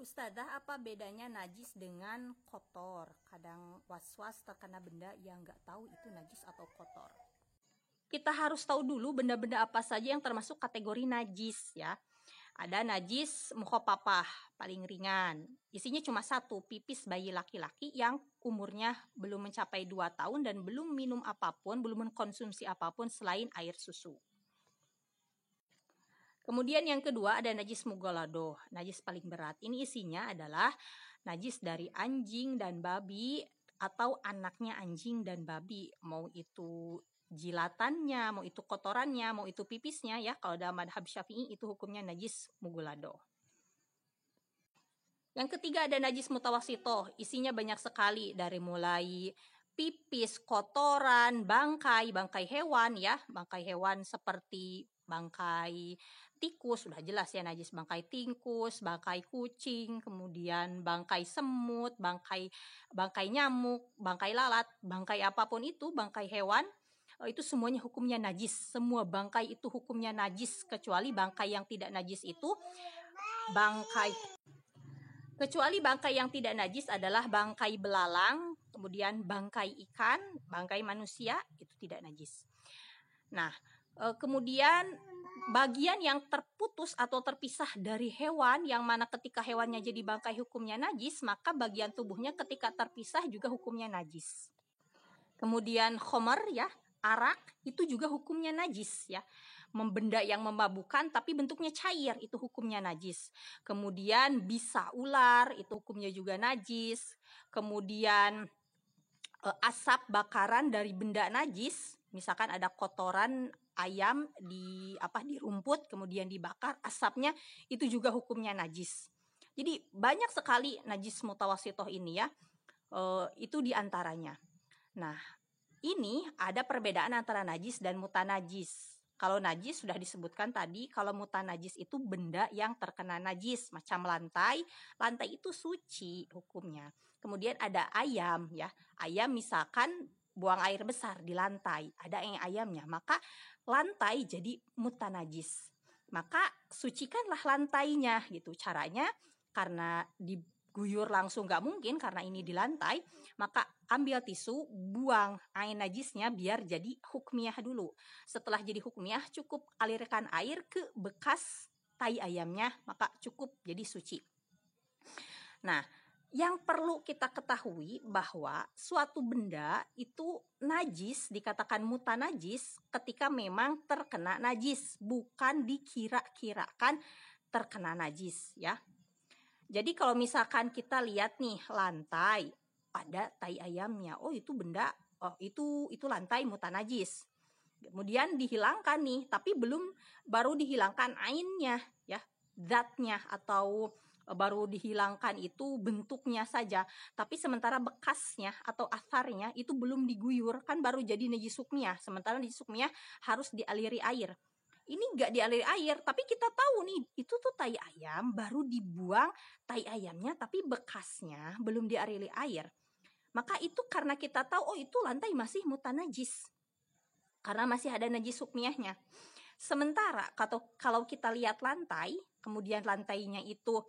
Ustadzah, apa bedanya najis dengan kotor? Kadang was-was terkena benda yang nggak tahu itu najis atau kotor. Kita harus tahu dulu benda-benda apa saja yang termasuk kategori najis ya. Ada najis mukhofafah, paling ringan. Isinya cuma satu, pipis bayi laki-laki yang umurnya belum mencapai 2 tahun dan belum minum apapun, belum mengkonsumsi apapun selain air susu. Kemudian yang kedua ada najis mughalladoh, najis paling berat. Ini isinya adalah najis dari anjing dan babi atau anaknya anjing dan babi. Mau itu jilatannya, mau itu kotorannya, mau itu pipisnya ya. Kalau dalam madhab Syafi'i itu hukumnya najis mughalladoh. Yang ketiga ada najis mutawasitoh, isinya banyak sekali dari mulai pipis, kotoran, bangkai hewan ya, bangkai hewan seperti bangkai tikus, sudah jelas ya najis, bangkai tikus, bangkai kucing, kemudian bangkai semut, bangkai nyamuk, bangkai lalat, bangkai apapun itu, bangkai hewan, itu semuanya hukumnya najis. Semua bangkai itu hukumnya najis, kecuali bangkai yang tidak najis itu Kecuali bangkai yang tidak najis adalah bangkai belalang, kemudian bangkai ikan, bangkai manusia, itu tidak najis. Nah, kemudian bagian yang terputus atau terpisah dari hewan, yang mana ketika hewannya jadi bangkai hukumnya najis, maka bagian tubuhnya ketika terpisah juga hukumnya najis. Kemudian khomer ya, arak, itu juga hukumnya najis ya. Benda yang memabukkan tapi bentuknya cair, itu hukumnya najis. Kemudian bisa ular, itu hukumnya juga najis. Kemudian asap bakaran dari benda najis, misalkan ada kotoran ayam di rumput kemudian dibakar, asapnya itu juga hukumnya najis. Jadi banyak sekali najis mutawasitoh ini ya, itu diantaranya. Nah, ini ada perbedaan antara najis dan mutanajis. Kalau najis sudah disebutkan tadi, kalau mutanajis itu benda yang terkena najis, macam lantai. Lantai itu suci hukumnya. Kemudian ada ayam ya. Ayam misalkan buang air besar di lantai, ada yang ayamnya, maka lantai jadi mutanajis. Maka sucikanlah lantainya gitu. Caranya karena diguyur langsung nggak mungkin karena ini di lantai, maka ambil tisu, buang air najisnya biar jadi hukmiyah dulu. Setelah jadi hukmiyah, cukup alirkan air ke bekas tai ayamnya, maka cukup jadi suci. Nah, yang perlu kita ketahui bahwa suatu benda itu najis, dikatakan mutanajis ketika memang terkena najis, bukan dikira-kirakan terkena najis ya. Jadi kalau misalkan kita lihat nih lantai, ada tai ayamnya, oh itu benda, itu lantai mutanajis. Kemudian dihilangkan nih, tapi baru dihilangkan ainnya ya, zatnya, atau baru dihilangkan itu bentuknya saja, tapi sementara bekasnya atau asarnya itu belum diguyur, kan baru jadi najis hukmiyah. Sementara najis hukmiyah harus dialiri air. Ini nggak dialiri air, tapi kita tahu nih itu tuh tai ayam, baru dibuang tai ayamnya tapi bekasnya belum dialiri air. Maka itu karena kita tahu oh itu lantai masih mutanajis, karena masih ada najis hukmiyahnya. Sementara kalau kita lihat lantai, kemudian lantainya itu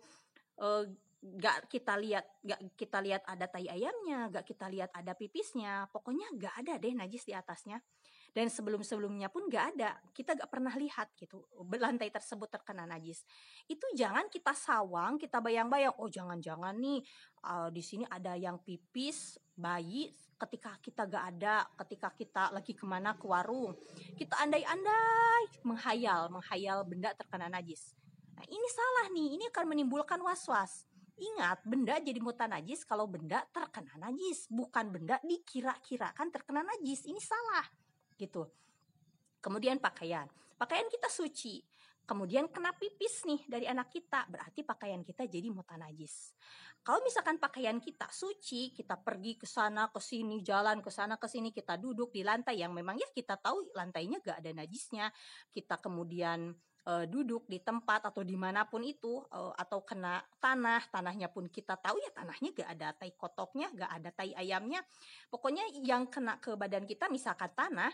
gak kita lihat ada tai ayamnya, gak kita lihat ada pipisnya, pokoknya gak ada deh najis di atasnya. Dan sebelum-sebelumnya pun gak ada, kita gak pernah lihat gitu lantai tersebut terkena najis. Itu jangan kita sawang, kita bayang-bayang, oh jangan-jangan nih di sini ada yang pipis bayi ketika kita gak ada, ketika kita lagi kemana ke warung, kita andai-andai menghayal benda terkena najis. Nah ini salah nih, ini akan menimbulkan was-was. Ingat, benda jadi mutanajis kalau benda terkena najis, bukan benda dikira-kirakan terkena najis. Ini salah gitu. Kemudian pakaian kita suci, kemudian kena pipis nih dari anak kita, berarti pakaian kita jadi mutanajis. Kalau misalkan pakaian kita suci, kita pergi ke sana ke sini, jalan ke sana ke sini, kita duduk di lantai yang memang ya kita tahu lantainya gak ada najisnya, kita kemudian duduk di tempat atau dimanapun itu, atau kena tanahnya pun kita tahu ya tanahnya gak ada tai kotoknya, gak ada tai ayamnya, pokoknya yang kena ke badan kita misalkan tanah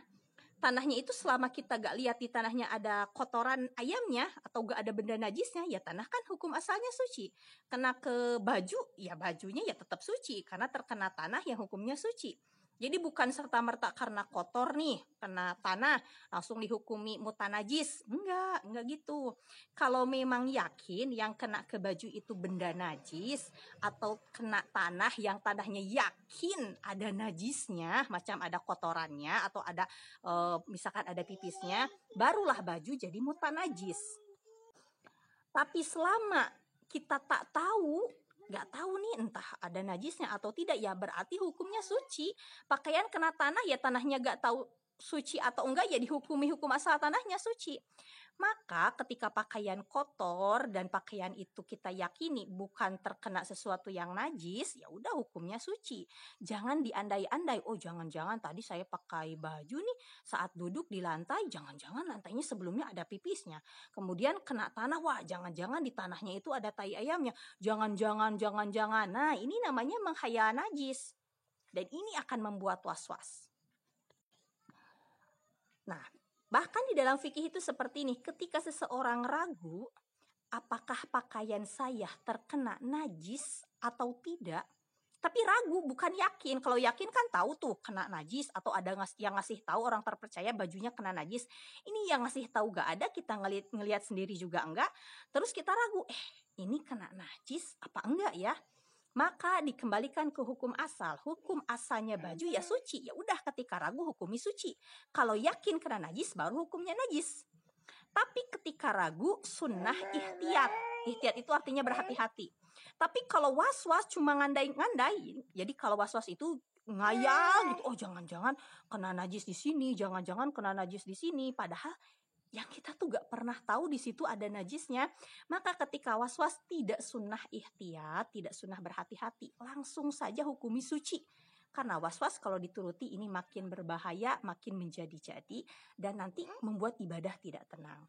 tanahnya itu selama kita gak lihat di tanahnya ada kotoran ayamnya atau gak ada benda najisnya, ya tanah kan hukum asalnya suci. Kena ke baju, ya bajunya ya tetap suci karena terkena tanah yang hukumnya suci. Jadi bukan serta-merta karena kotor nih, kena tanah, langsung dihukumi mutanajis. Enggak gitu. Kalau memang yakin yang kena ke baju itu benda najis, atau kena tanah yang tanahnya yakin ada najisnya, macam ada kotorannya, atau ada misalkan ada pipisnya, barulah baju jadi mutanajis. Tapi selama kita tak tahu, nggak tahu nih entah ada najisnya atau tidak, ya berarti hukumnya suci. Pakaian kena tanah ya tanahnya nggak tahu suci atau enggak, ya dihukumi hukum asal tanahnya suci. Maka ketika pakaian kotor dan pakaian itu kita yakini bukan terkena sesuatu yang najis, ya udah hukumnya suci. Jangan diandai-andai, oh jangan-jangan tadi saya pakai baju nih saat duduk di lantai, jangan-jangan lantainya sebelumnya ada pipisnya. Kemudian kena tanah, wah jangan-jangan di tanahnya itu ada tai ayamnya. Jangan-jangan. Nah, ini namanya menghayal najis. Dan ini akan membuat was-was. Nah, bahkan di dalam fikih itu seperti ini, ketika seseorang ragu apakah pakaian saya terkena najis atau tidak, tapi ragu bukan yakin. Kalau yakin kan tahu tuh kena najis, atau ada yang ngasih tahu orang terpercaya bajunya kena najis. Ini yang ngasih tahu gak ada, kita ngelihat sendiri juga enggak. Terus kita ragu, ini kena najis apa enggak ya? Maka dikembalikan ke hukum asal. Hukum asalnya baju ya suci. Ya udah, ketika ragu hukumi suci. Kalau yakin kena najis baru hukumnya najis. Tapi ketika ragu sunnah ihtiyat. Ihtiyat itu artinya berhati-hati. Tapi kalau was-was cuma ngandai-ngandai. Jadi kalau was-was itu ngayal gitu. Oh jangan-jangan kena najis di sini, jangan-jangan kena najis di sini. Padahal yang kita tuh gak pernah tahu di situ ada najisnya. Maka ketika was-was tidak sunnah ihtiyat, tidak sunnah berhati-hati, langsung saja hukumi suci. Karena was-was kalau dituruti ini makin berbahaya, makin menjadi-jadi, dan nanti membuat ibadah tidak tenang.